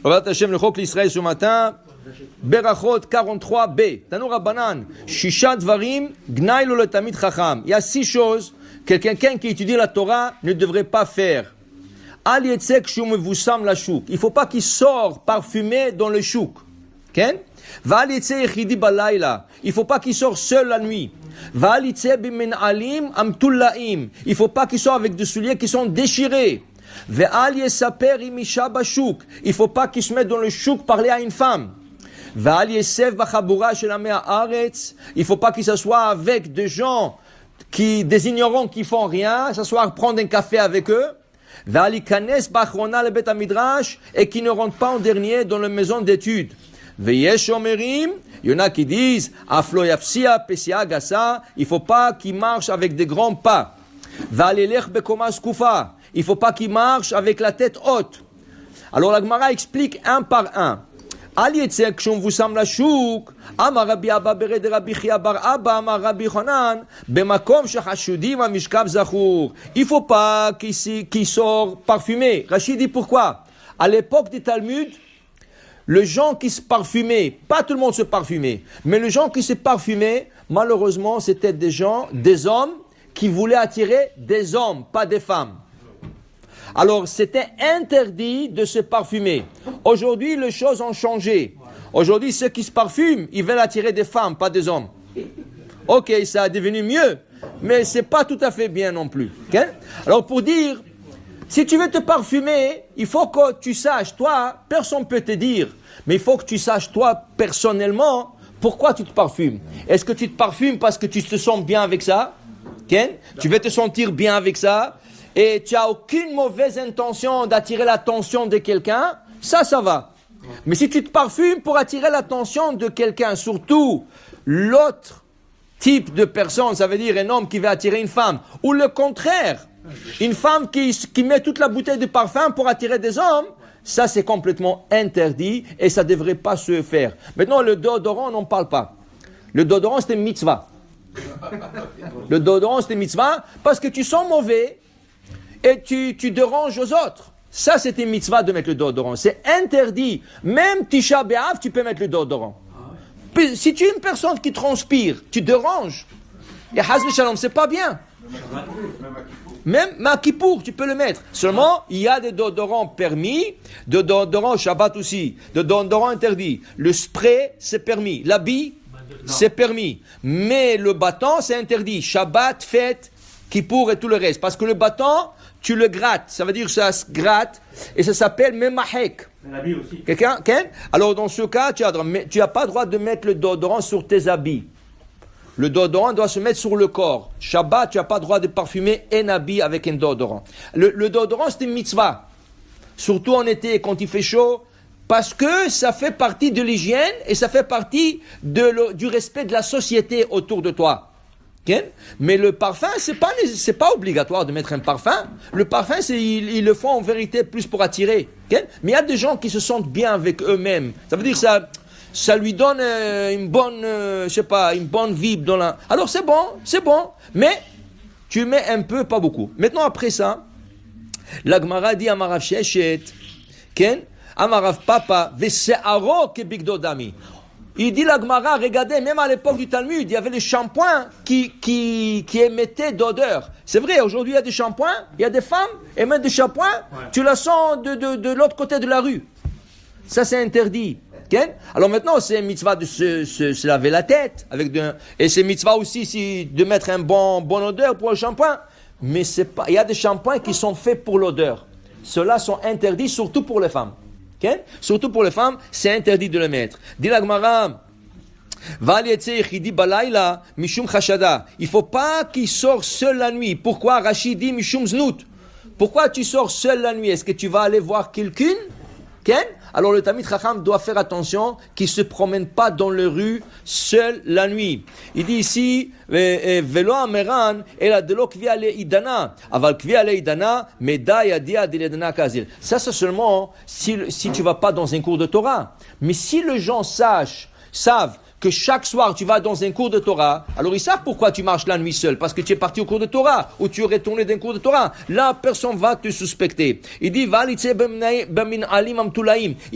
Orat Hashem le Chok l'Israël ce matin. Berachot 43b. Tanu Rabbanan. Shisha dvarim gnai lo letamid chacham. Il y a 6 choses que quelqu'un qui étudie la Torah ne devrait pas faire. Al yetzek shum vusam la chouk. Il ne faut pas qu'il sorte parfumé dans le chouk. Okay? Val yetzek yechidi balayla. Il ne faut pas qu'il sorte seul la nuit. Val yetzek bimenalim amtullaim. Il ne faut pas qu'il sorte avec des souliers qui sont déchirés. Ve'al yesaper imisha bashouk. Il ne faut pas qu'il se mette dans le chouk parler à une femme. Ve'al yesef bachabura shel amei haaretz. Il ne faut pas qu'il s'assoie avec des gens, des ignorants qui font rien, s'asseoir prendre un café avec eux. Ve'al yikanes bachrona lebet hamidrash. Et qui ne rentre pas en dernier dans la maison d'études. Ve'yesh omerim. Il y en a qui disent aflo yafsia pesia gasa. Il ne faut pas qu'il marche avec des grands pas. Ve'al yelech bekoma skufa. Il ne faut pas qu'il marche avec la tête haute. Alors la Gemara explique un par un. Al yetzek shum vusam la chouk. Amar Rabbi Abba bered Rabbi Chia bar Abba amar Rabbi Chonan bemakom shechashudim amishkav zachour. Il ne faut pas qu'il sort parfumé. Rachid dit pourquoi? À l'époque du Talmud, les gens qui se parfumaient, pas tout le monde se parfumait, mais les gens qui se parfumaient, malheureusement, c'était des hommes qui voulaient attirer des hommes, pas des femmes. Alors, c'était interdit de se parfumer. Aujourd'hui, les choses ont changé. Aujourd'hui, ceux qui se parfument, ils veulent attirer des femmes, pas des hommes. Ok, ça a devenu mieux, mais c'est pas tout à fait bien non plus. Okay? Alors, pour dire, si tu veux te parfumer, il faut que tu saches, toi, personne ne peut te dire, mais il faut que tu saches, toi, personnellement, pourquoi tu te parfumes. Est-ce que tu te parfumes parce que tu te sens bien avec ça? Okay? Tu veux te sentir bien avec ça? Et tu n'as aucune mauvaise intention d'attirer l'attention de quelqu'un, ça va. Mais si tu te parfumes pour attirer l'attention de quelqu'un, surtout l'autre type de personne, ça veut dire un homme qui veut attirer une femme, ou le contraire, une femme qui met toute la bouteille de parfum pour attirer des hommes, ça c'est complètement interdit et ça ne devrait pas se faire. Maintenant, le déodorant, on n'en parle pas. Le déodorant, c'est une mitzvah. Le déodorant, c'est une mitzvah parce que tu sens mauvais et tu déranges aux autres. Ça, c'est une mitzvah de mettre le déodorant. C'est interdit. Même Tisha B'Av, tu peux mettre le déodorant. Si tu es une personne qui transpire, tu déranges. Et Hazve Shalom, c'est pas bien. Même à Kippour, tu peux le mettre. Seulement, il y a des déodorants permis, des déodorants Shabbat aussi, des déodorants interdits. Le spray, c'est permis. L'habit, c'est permis. Mais le bâton, c'est interdit. Shabbat, fête, Kippour et tout le reste. Parce que le bâton, tu le grattes. Ça veut dire que ça se gratte et ça s'appelle memahek. L'habit aussi. Quelqu'un? Alors, dans ce cas, tu n'as pas le droit de mettre le déodorant sur tes habits. Le déodorant doit se mettre sur le corps. Shabbat, tu n'as pas le droit de parfumer un habit avec un déodorant. Le déodorant, c'est une mitzvah. Surtout en été, quand il fait chaud, parce que ça fait partie de l'hygiène et ça fait partie du respect de la société autour de toi. Okay? Mais le parfum, c'est pas obligatoire de mettre un parfum. Le parfum, ils le font en vérité plus pour attirer. Okay? Mais il y a des gens qui se sentent bien avec eux-mêmes. Ça veut dire que ça lui donne une bonne vibe dans la... Alors c'est bon, mais tu mets un peu, pas beaucoup. Maintenant après ça, la Gemara dit Amarav Sheshet, Ken, Amarav Papa, Vesearo Kebigdodami. Il dit la Gemara, regardez, même à l'époque du Talmud, il y avait les shampoings qui émettaient d'odeur. C'est vrai, aujourd'hui il y a des shampoings, il y a des femmes, et même des shampoings, tu la sens de l'autre côté de la rue. Ça c'est interdit. Okay? Alors maintenant, c'est mitzvah de se laver la tête. Et c'est mitzvah aussi de mettre un bon odeur pour le shampoing. Mais il y a des shampoings qui sont faits pour l'odeur. Ceux-là sont interdits, surtout pour les femmes. Okay? Surtout pour les femmes, c'est interdit de le mettre. Dit la Gemara, il ne faut pas qu'il sorte seul la nuit. Pourquoi? Rachid dit Mishum Znout. Pourquoi tu sors seul la nuit? Est-ce que tu vas aller voir quelqu'un? Okay? Alors le Talmid Chacham doit faire attention qu'il ne se promène pas dans les rues seul la nuit. Il dit ici, Velo Ameran, Ela Delo Kvia Le Idana, Aval Kvia Le Idana, Meda Yadia de l'Idana Kazil. Ça c'est seulement si tu ne vas pas dans un cours de Torah. Mais si les gens savent que chaque soir tu vas dans un cours de Torah, alors ils savent pourquoi tu marches la nuit seul, parce que tu es parti au cours de Torah, ou tu es retourné d'un cours de Torah. Là, personne va te suspecter. Il dit, il ne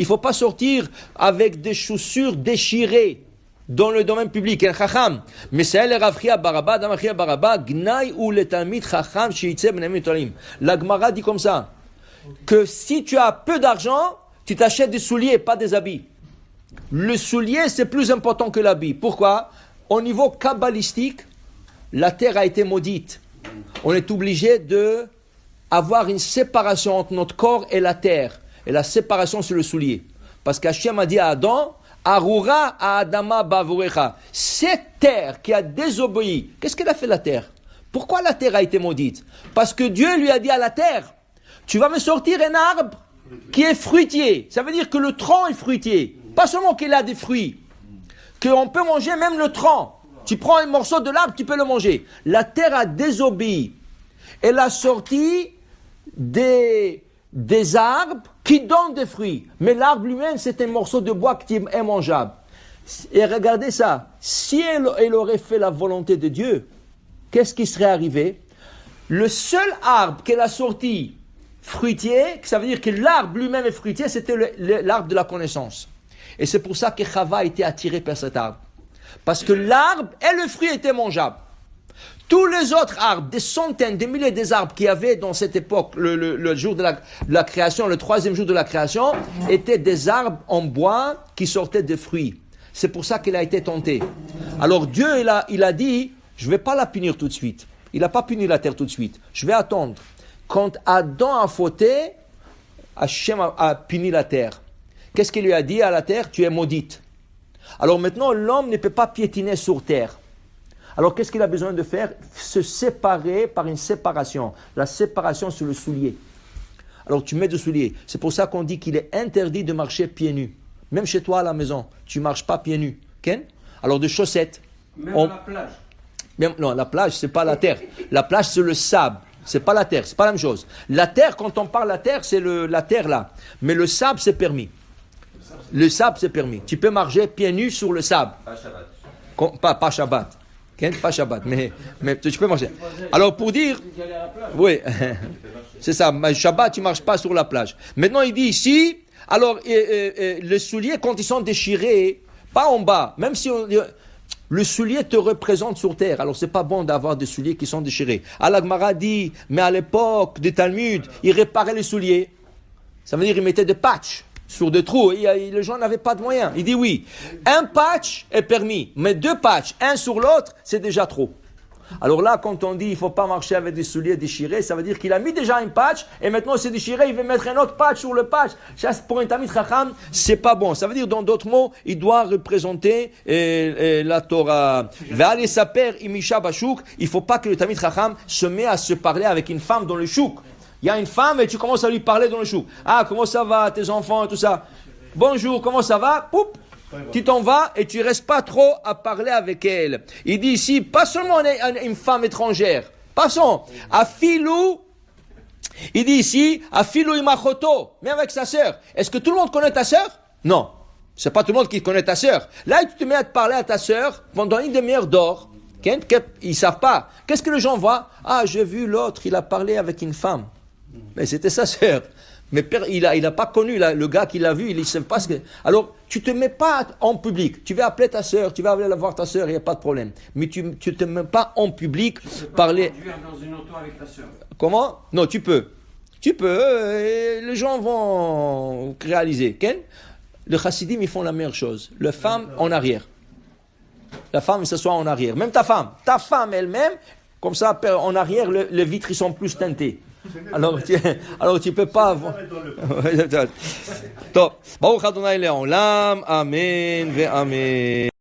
faut pas sortir avec des chaussures déchirées dans le domaine public. Mais c'est la Gemara dit comme ça, que si tu as peu d'argent, tu t'achètes des souliers, pas des habits. Le soulier, c'est plus important que l'habit. Pourquoi? Au niveau kabbalistique, la terre a été maudite. On est obligé de avoir une séparation entre notre corps et la terre. Et la séparation, c'est le soulier. Parce qu'Hachem a dit à Adam, Arura à Adama bavurecha. Cette terre qui a désobéi, qu'est-ce qu'elle a fait la terre? Pourquoi la terre a été maudite? Parce que Dieu lui a dit à la terre, tu vas me sortir un arbre qui est fruitier. Ça veut dire que le tronc est fruitier. Pas seulement qu'il a des fruits, qu'on peut manger même le tronc. Tu prends un morceau de l'arbre, tu peux le manger. La terre a désobéi. Elle a sorti des arbres qui donnent des fruits. Mais l'arbre lui-même, c'est un morceau de bois qui est mangeable. Et regardez ça. Si elle aurait fait la volonté de Dieu, qu'est-ce qui serait arrivé? Le seul arbre qu'elle a sorti fruitier, ça veut dire que l'arbre lui-même est fruitier, c'était l'arbre de la connaissance. Et c'est pour ça que Chava a été attirée par cet arbre. Parce que l'arbre et le fruit étaient mangeables. Tous les autres arbres, des centaines, des milliers d'arbres qu'il y avait dans cette époque, le jour de la création, le troisième jour de la création, étaient des arbres en bois qui sortaient des fruits. C'est pour ça qu'il a été tenté. Alors Dieu, il a dit, je ne vais pas la punir tout de suite. Il n'a pas puni la terre tout de suite. Je vais attendre. Quand Adam a fauté, Hachem a puni la terre. Qu'est-ce qu'il lui a dit à la terre? Tu es maudite. Alors maintenant, l'homme ne peut pas piétiner sur terre. Alors qu'est-ce qu'il a besoin de faire? Se séparer par une séparation. La séparation sur le soulier. Alors tu mets des souliers. C'est pour ça qu'on dit qu'il est interdit de marcher pieds nus. Même chez toi à la maison, tu ne marches pas pieds nus. Ken? Alors de chaussettes. Même à la plage. Non, la plage, ce n'est pas la terre. La plage, c'est le sable. C'est pas la terre, c'est pas la même chose. La terre, quand on parle de la terre, c'est la terre là. Mais le sable, c'est permis. Le sable, c'est permis. Tu peux marcher pieds nus sur le sable. Pas Shabbat. Pas Shabbat. Pas Shabbat, mais tu peux marcher. Alors pour dire, oui, c'est ça. Shabbat, tu marches pas sur la plage. Maintenant, il dit ici, alors les souliers, quand ils sont déchirés, pas en bas, même si le soulier te représente sur terre. Alors, c'est pas bon d'avoir des souliers qui sont déchirés. La Gemara dit, mais à l'époque du Talmud, ils réparaient les souliers. Ça veut dire qu'ils mettaient des patchs sur des trous. Et les gens n'avaient pas de moyens. Il dit oui, un patch est permis, mais deux patchs, un sur l'autre, c'est déjà trop. Alors là, quand on dit il ne faut pas marcher avec des souliers déchirés, ça veut dire qu'il a mis déjà un patch et maintenant c'est déchiré, il veut mettre un autre patch sur le patch. Ça, pour un Talmid Chacham, c'est pas bon. Ça veut dire, dans d'autres mots, il doit représenter la Torah. Il ne faut pas que le Talmid Chacham se mette à se parler avec une femme dans le chouk. Il y a une femme et tu commences à lui parler dans le chouk. Ah, comment ça va, tes enfants et tout ça? Bonjour, comment ça va? Poup! Tu t'en vas et tu ne restes pas trop à parler avec elle. Il dit ici, pas seulement une femme étrangère, passons, Afilou, il dit ici, Afilou imachoto, mais avec sa sœur. Est-ce que tout le monde connaît ta sœur? Non, c'est pas tout le monde qui connaît ta sœur. Là, tu te mets à te parler à ta sœur pendant une demi-heure d'or. Ils ne savent pas. Qu'est-ce que les gens voient? Ah, j'ai vu l'autre, il a parlé avec une femme. Mais c'était sa sœur. Mais il n'a pas connu le gars qui l'a vu, il ne sait pas ce que... Alors, tu ne te mets pas en public. Tu vas appeler ta sœur, tu vas aller voir ta sœur, il n'y a pas de problème. Mais tu ne te mets pas en public parler... Tu peux pas conduire dans une auto avec ta sœur. Comment? Non, tu peux. Tu peux, et les gens vont réaliser. Ken? Les chassidim, ils font la meilleure chose. La femme en arrière. La femme s'assoit en arrière. Même ta femme elle-même, comme ça, en arrière, les vitres ils sont plus teintées. Alors tu peux pas avoir... טוב, ברוך ה' לעולם, אמן ואמן.